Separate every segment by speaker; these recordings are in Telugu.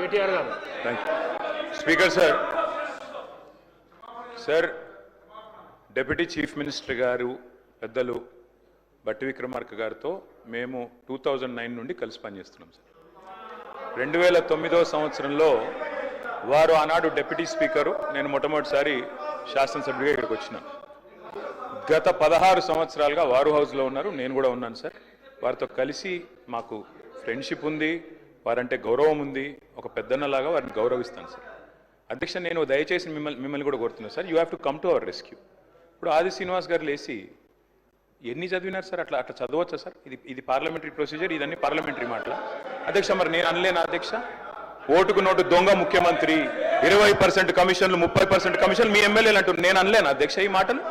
Speaker 1: కేటీఆర్ గారు.
Speaker 2: Speaker sir deputy chief minister గారు పెద్దలు బట్టి విక్రమార్క గారితో మేము 2009 నుండి కలిసి పనిచేస్తున్నాం సార్. 2009వ సంవత్సరంలో వారు ఆనాడు డిప్యూటీ స్పీకరు, నేను మొట్టమొదటిసారి శాసనసభ్యుడిగా ఇక్కడికి వచ్చిన. గత 16 సంవత్సరాలుగా వారు హౌస్లో ఉన్నారు, నేను కూడా ఉన్నాను సార్. వారితో కలిసి మాకు ఫ్రెండ్షిప్ ఉంది, వారంటే గౌరవం ఉంది. ఒక పెద్దన్నలాగా వారిని గౌరవిస్తాను సార్. అధ్యక్ష, నేను దయచేసి మిమ్మల్ని కూడా కోరుతున్నాను sir, you have to come to our rescue. ఇప్పుడు ఆది శ్రీనివాస్ గారు లేచి ఎన్ని చదివినారు సార్? అట్లా చదవచ్చా సార్? ఇది పార్లమెంటరీ ప్రొసీజర్, ఇదన్నీ పార్లమెంటరీ మాటల. అధ్యక్ష, మరి నేను అనలేనా అధ్యక్ష? ఓటుకు నోటు దొంగ ముఖ్యమంత్రి, 20% కమిషన్లు, 30% కమిషన్లు మీ ఎమ్మెల్యేలు అంటారు. నేను అనలేను అధ్యక్ష ఈ మాటలు?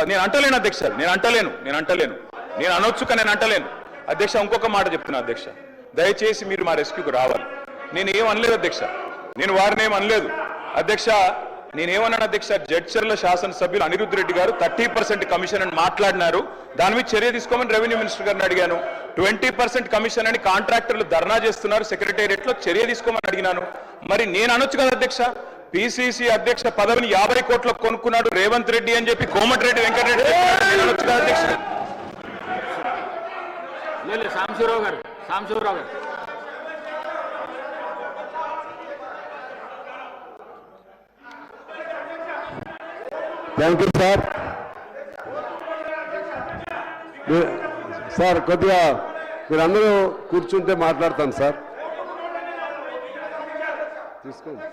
Speaker 2: నేను అంటలేను అధ్యక్ష, నేను అంటలేను. నేను అనొచ్చుక, నేను అంటలేను అధ్యక్ష. ఇంకొక మాట చెప్తున్నా అధ్యక్ష, దయచేసి మీరు మా రెస్క్యూకి రావాలి. నేను ఏం అనలేదు అధ్యక్ష, నేను వారిని ఏం అనలేదు అధ్యక్ష. నేనేమన్నాను అధ్యక్ష, జడ్చర్ల శాసనసభ్యులు అనిరుద్ధ్ రెడ్డి గారు 30% కమిషన్ అని మాట్లాడినారు, దాని మీద చర్య తీసుకోమని రెవెన్యూ మినిస్టర్ గారిని అడిగాను. 20% కమిషన్ అని కాంట్రాక్టర్లు ధర్నా చేస్తున్నారు సెక్రటేరియట్ లో, చర్య తీసుకోమని అడిగినాను. మరి నేను అనొచ్చు కదా అధ్యక్ష? పిసిసి అధ్యక్ష పదవిని 50 కోట్లకు కొనుక్కున్నాడు రేవంత్ రెడ్డి అని చెప్పి కోమటిరెడ్డి వెంకటరెడ్డి అనొచ్చు కదా అధ్యక్ష?
Speaker 1: సాంబశివరావు గారు.
Speaker 3: Thank you sir. సార్ కొద్దిగా మీరందరూ కూర్చుంటే మాట్లాడతాను సార్. తీసుకోండి.